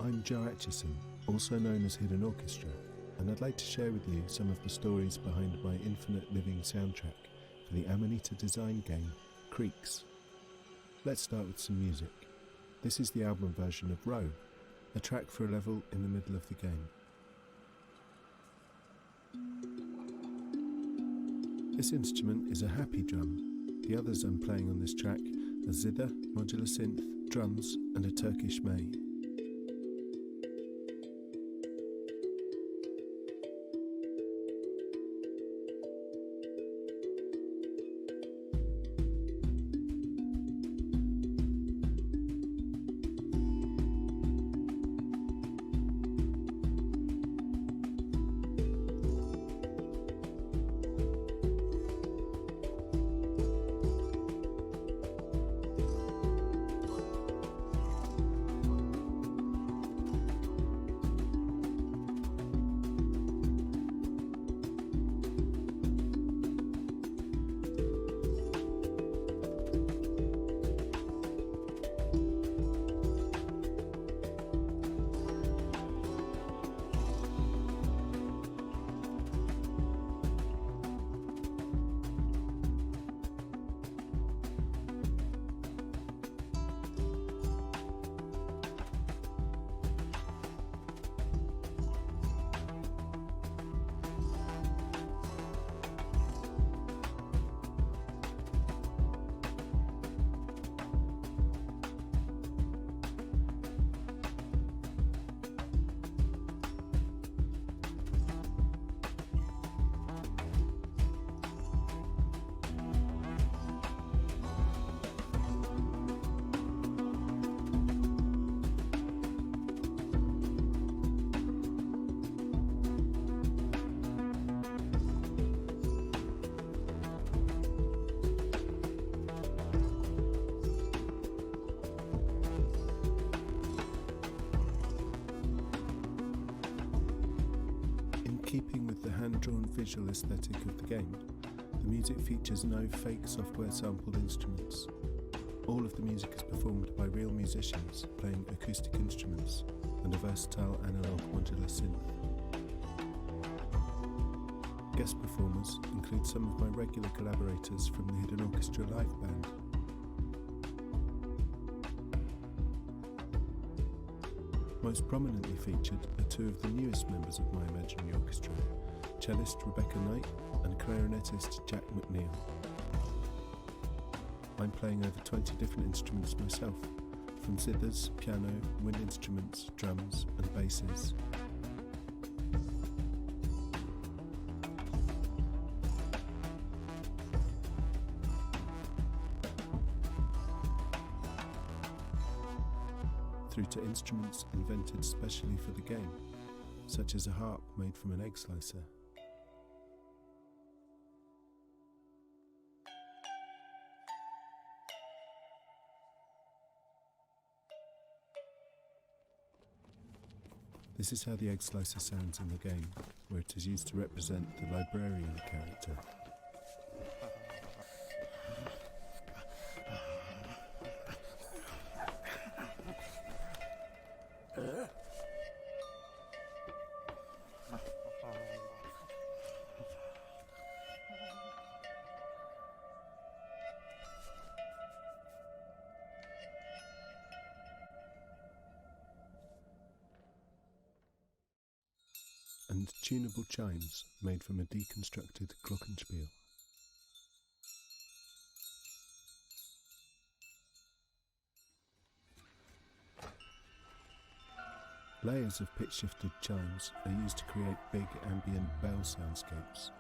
I'm Joe Acheson, also known as Hidden Orchestra, and I'd like to share with you some of the stories behind my Infinite Living soundtrack for the Amanita design game, Creaks. Let's start with some music. This is the album version of Row, a track for a level in the middle of the game. This instrument is a happy drum. The others I'm playing on this track are zither, modular synth, drums, and a Turkish may. Keeping with the hand-drawn visual aesthetic of the game, the music features no fake software-sampled instruments. All of the music is performed by real musicians playing acoustic instruments and a versatile analog modular synth. Guest performers include some of my regular collaborators from the Hidden Orchestra live band. Most prominently featured are two of the newest members of my imaginary orchestra, cellist Rebecca Knight and clarinetist Jack McNeil. I'm playing over 20 different instruments myself, from zithers, piano, wind instruments, drums and basses. Through to instruments invented specially for the game, such as a harp made from an egg slicer. This is how the egg slicer sounds in the game, where it is used to represent the librarian character. And tunable chimes made from a deconstructed glockenspiel. Layers of pitch-shifted chimes are used to create big ambient bell soundscapes.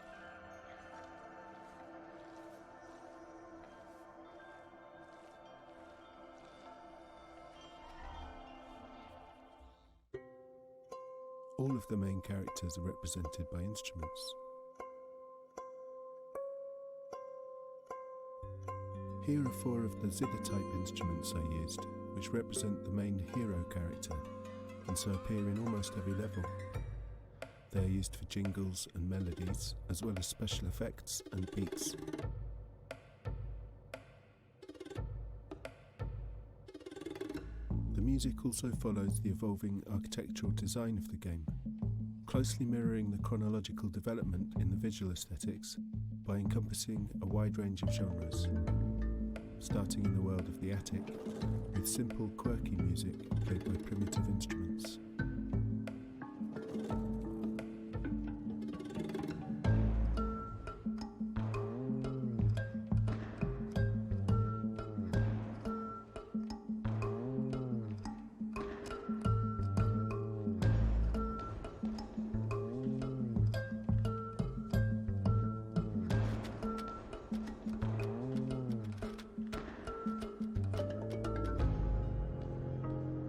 All of the main characters are represented by instruments. Here are 4 of the zither-type instruments I used, which represent the main hero character, and so appear in almost every level. They are used for jingles and melodies, as well as special effects and beats. The music also follows the evolving architectural design of the game, closely mirroring the chronological development in the visual aesthetics by encompassing a wide range of genres, starting in the world of the attic with simple, quirky music played by primitive instruments.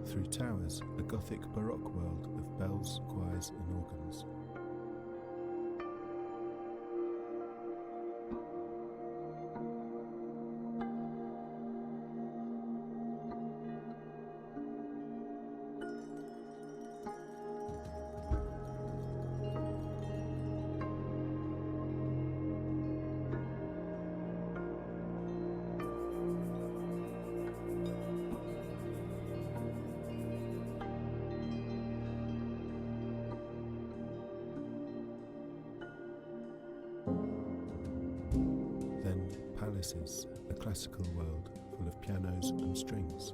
Through towers, a Gothic Baroque world of bells, choirs and organs. Palaces, a classical world full of pianos and strings.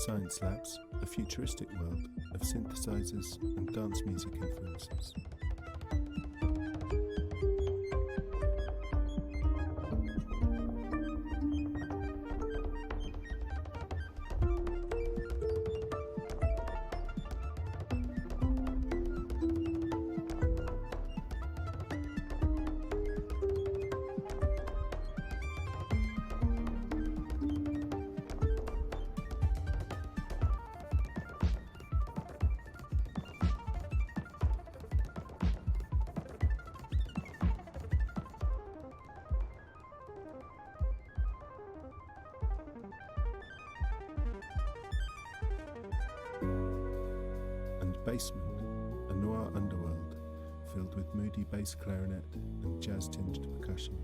Science Labs, a futuristic world of synthesizers and dance music influences. Basement, a noir underworld filled with moody bass clarinet and jazz-tinged percussion.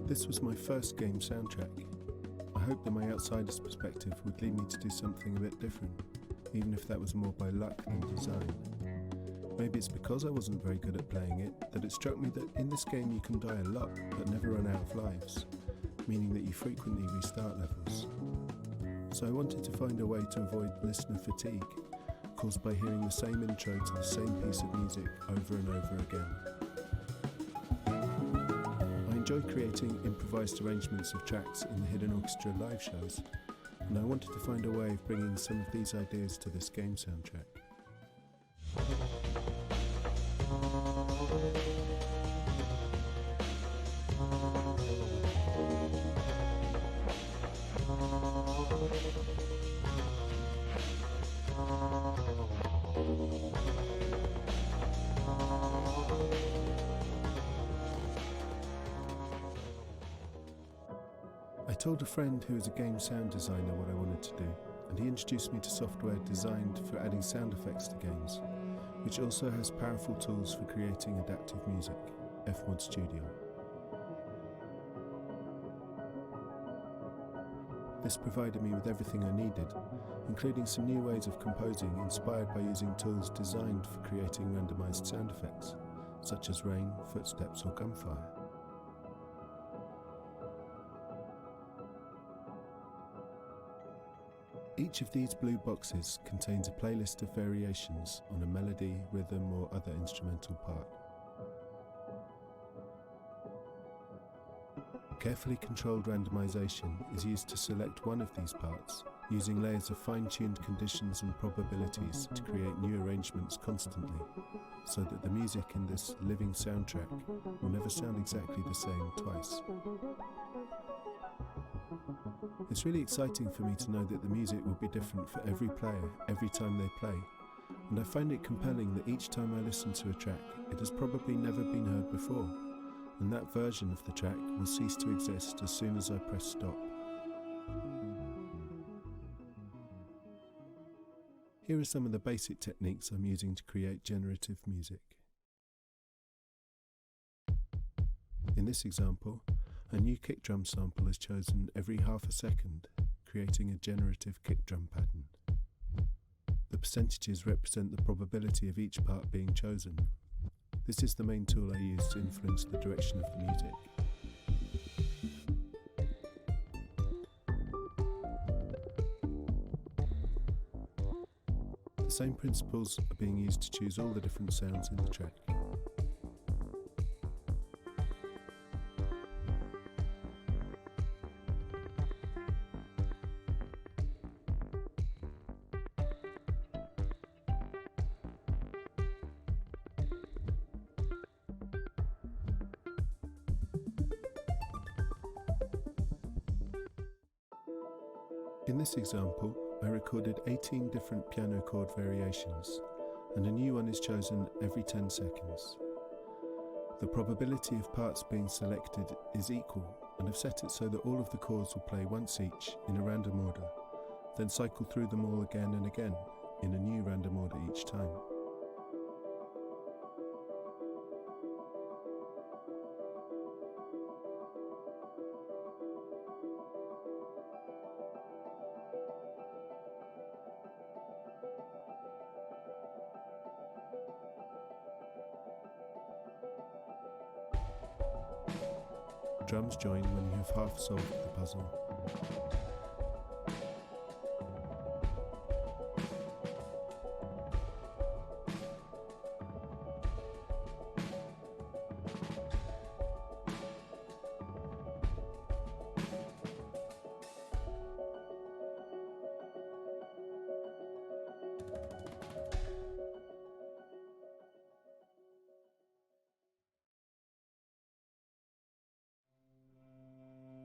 This was my first game soundtrack. I hoped that my outsider's perspective would lead me to do something a bit different, even if that was more by luck than design. Maybe it's because I wasn't very good at playing it that it struck me that in this game you can die a lot but never run out of lives, meaning that you frequently restart levels. So I wanted to find a way to avoid listener fatigue, caused by hearing the same intro to the same piece of music over and over again. I enjoy creating improvised arrangements of tracks in the Hidden Orchestra live shows, and I wanted to find a way of bringing some of these ideas to this game soundtrack. told a friend who is a game sound designer what I wanted to do, and he introduced me to software designed for adding sound effects to games, which also has powerful tools for creating adaptive music, Fmod Studio. This provided me with everything I needed, including some new ways of composing inspired by using tools designed for creating randomized sound effects, such as rain, footsteps or gunfire. Each of these blue boxes contains a playlist of variations on a melody, rhythm or other instrumental part. Carefully controlled randomization is used to select one of these parts, using layers of fine-tuned conditions and probabilities to create new arrangements constantly, so that the music in this living soundtrack will never sound exactly the same twice. It's really exciting for me to know that the music will be different for every player every time they play, and I find it compelling that each time I listen to a track, it has probably never been heard before, and that version of the track will cease to exist as soon as I press stop. Here are some of the basic techniques I'm using to create generative music. In this example, a new kick drum sample is chosen every half a second, creating a generative kick drum pattern. The percentages represent the probability of each part being chosen. This is the main tool I use to influence the direction of the music. The same principles are being used to choose all the different sounds in the track. In this example, I recorded 18 different piano chord variations, and a new one is chosen every 10 seconds. The probability of parts being selected is equal, and I've set it so that all of the chords will play once each in a random order, then cycle through them all again and again in a new random order each time. Drums join when you have half solved the puzzle.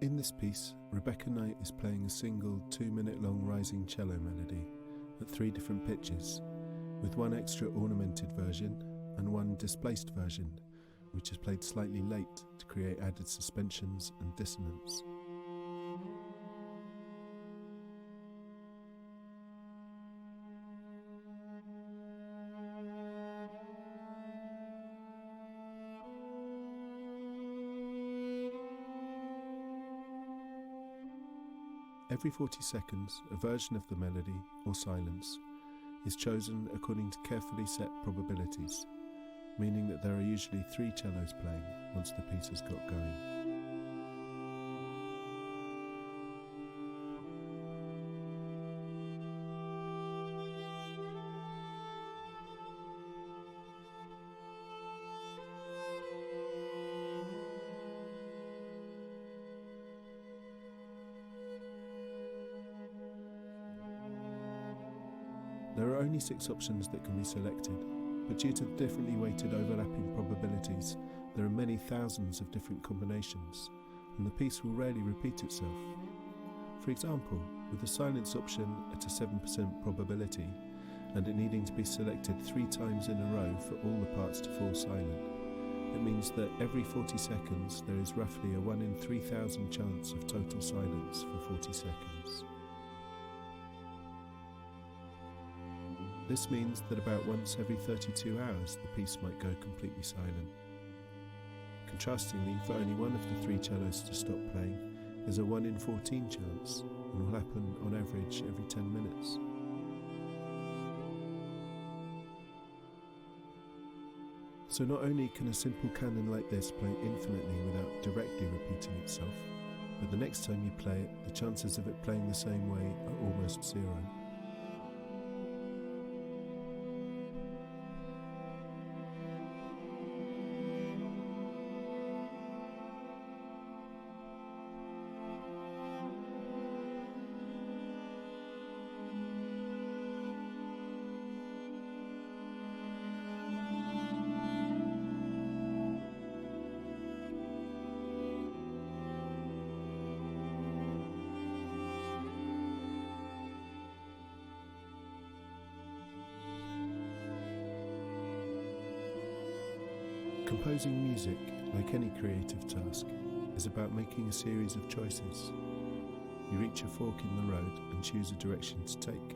In this piece, Rebecca Knight is playing a single 2-minute-long rising cello melody at 3 different pitches, with one extra ornamented version and one displaced version, which is played slightly late to create added suspensions and dissonance. Every 40 seconds, a version of the melody, or silence, is chosen according to carefully set probabilities, meaning that there are usually 3 cellos playing once the piece has got going. There are only 6 options that can be selected, but due to the differently weighted overlapping probabilities, there are many thousands of different combinations, and the piece will rarely repeat itself. For example, with the silence option at a 7% probability, and it needing to be selected 3 times in a row for all the parts to fall silent, It means that every 40 seconds there is roughly a 1 in 3,000 chance of total silence for 40 seconds. This means that about once every 32 hours the piece might go completely silent. Contrastingly, for only one of the 3 cellos to stop playing, there's a 1 in 14 chance, and will happen on average every 10 minutes. So not only can a simple canon like this play infinitely without directly repeating itself, but the next time you play it, the chances of it playing the same way are almost zero. Composing music, like any creative task, is about making a series of choices. You reach a fork in the road and choose a direction to take.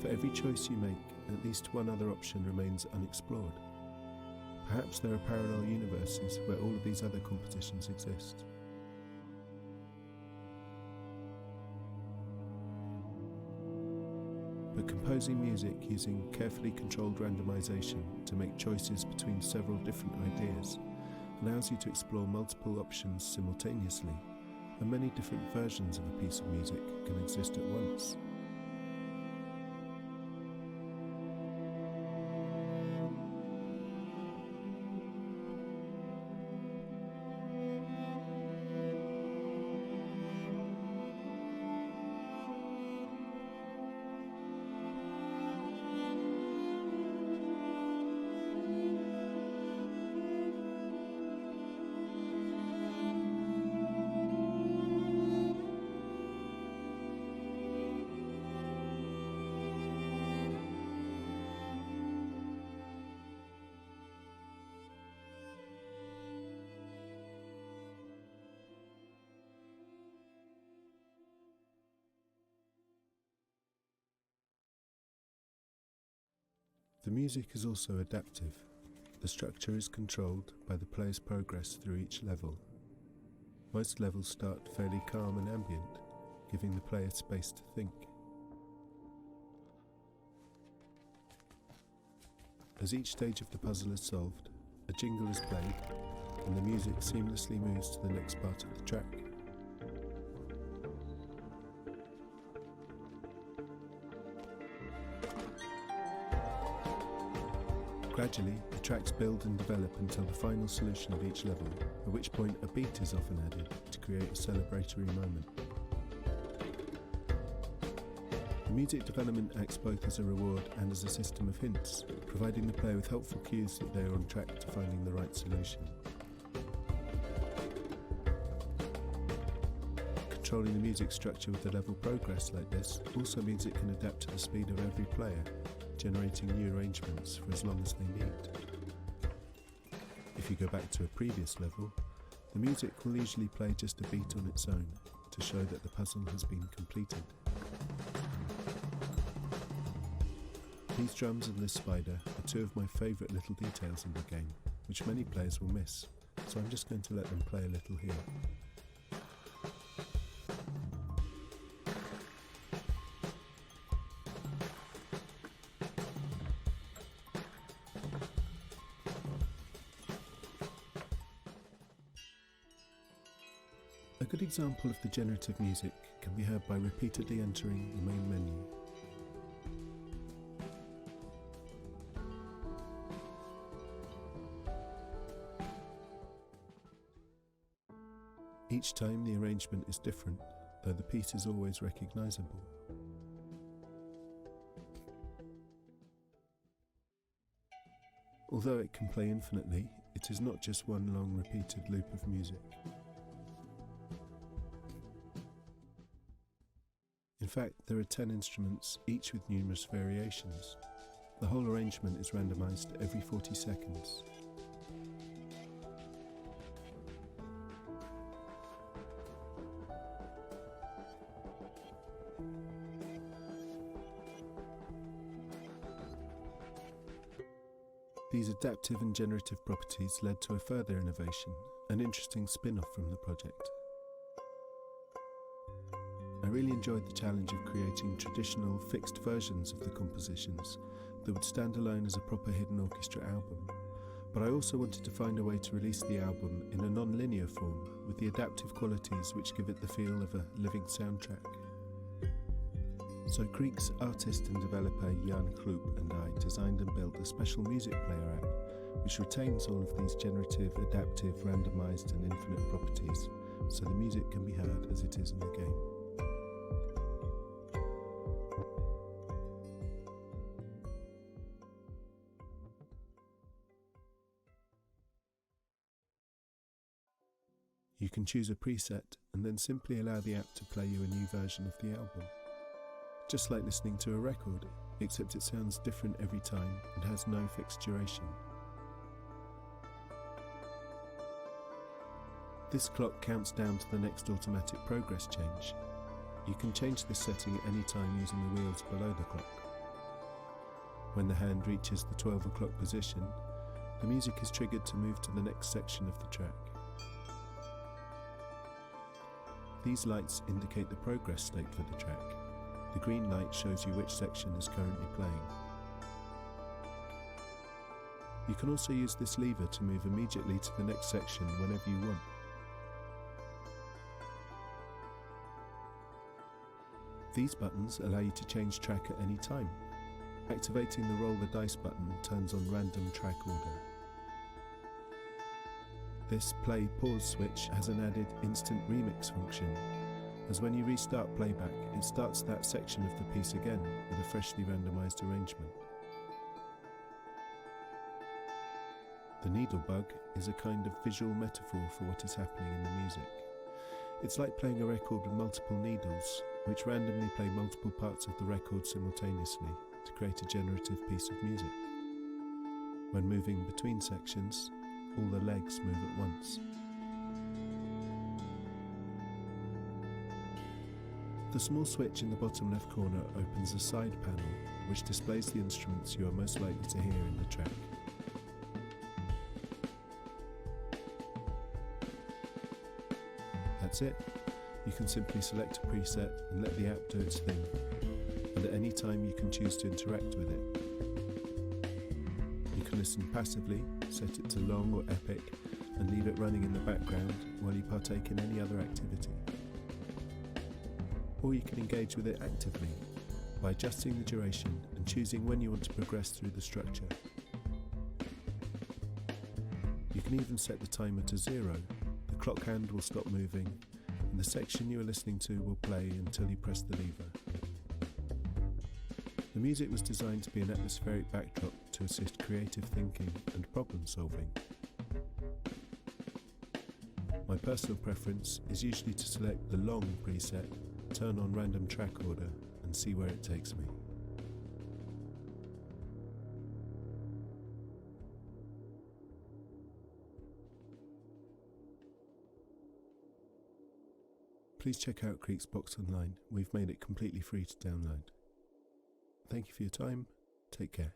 For every choice you make, at least one other option remains unexplored. Perhaps there are parallel universes where all of these other compositions exist. But composing music using carefully controlled randomization to make choices between several different ideas allows you to explore multiple options simultaneously, and many different versions of a piece of music can exist at once. The music is also adaptive. The structure is controlled by the player's progress through each level. Most levels start fairly calm and ambient, giving the player space to think. As each stage of the puzzle is solved, a jingle is played, and the music seamlessly moves to the next part of the track. Gradually, the tracks build and develop until the final solution of each level, at which point a beat is often added to create a celebratory moment. The music development acts both as a reward and as a system of hints, providing the player with helpful cues that they are on track to finding the right solution. Controlling the music structure with the level progress like this also means it can adapt to the speed of every player, generating new arrangements for as long as they need. If you go back to a previous level, the music will usually play just a beat on its own to show that the puzzle has been completed. These drums and this spider are 2 of my favourite little details in the game, which many players will miss, so I'm just going to let them play a little here. A good example of the generative music can be heard by repeatedly entering the main menu. Each time the arrangement is different, though the piece is always recognisable. Although it can play infinitely, it is not just one long repeated loop of music. In fact, there are 10 instruments, each with numerous variations. The whole arrangement is randomised every 40 seconds. These adaptive and generative properties led to a further innovation, an interesting spin-off from the project. I really enjoyed the challenge of creating traditional, fixed versions of the compositions that would stand alone as a proper hidden orchestra album, but I also wanted to find a way to release the album in a non-linear form with the adaptive qualities which give it the feel of a living soundtrack. So Creaks artist and developer Jan Kloop and I designed and built a special music player app which retains all of these generative, adaptive, randomized and infinite properties, so the music can be heard as it is in the game. You can choose a preset and then simply allow the app to play you a new version of the album. Just like listening to a record, except it sounds different every time and has no fixed duration. This clock counts down to the next automatic progress change. You can change this setting at any time using the wheels below the clock. When the hand reaches the 12 o'clock position, the music is triggered to move to the next section of the track. These lights indicate the progress state for the track. The green light shows you which section is currently playing. You can also use this lever to move immediately to the next section whenever you want. These buttons allow you to change track at any time. Activating the roll the dice button turns on random track order. This play-pause switch has an added instant remix function, as when you restart playback, it starts that section of the piece again with a freshly randomized arrangement. The needle bug is a kind of visual metaphor for what is happening in the music. It's like playing a record with multiple needles, which randomly play multiple parts of the record simultaneously to create a generative piece of music. When moving between sections, all the legs move at once. The small switch in the bottom left corner opens a side panel which displays the instruments you are most likely to hear in the track. That's it. You can simply select a preset and let the app do its thing, and at any time you can choose to interact with it. You can listen passively, set it to long or epic, and leave it running in the background while you partake in any other activity. Or you can engage with it actively by adjusting the duration and choosing when you want to progress through the structure. You can even set the timer to 0. The clock hand will stop moving, and the section you are listening to will play until you press the lever. The music was designed to be an atmospheric backdrop to assist creative thinking and problem solving. My personal preference is usually to select the long preset, turn on random track order, and see where it takes me. Please check out Creaks box online. We've made it completely free to download. Thank you for your time. Take care.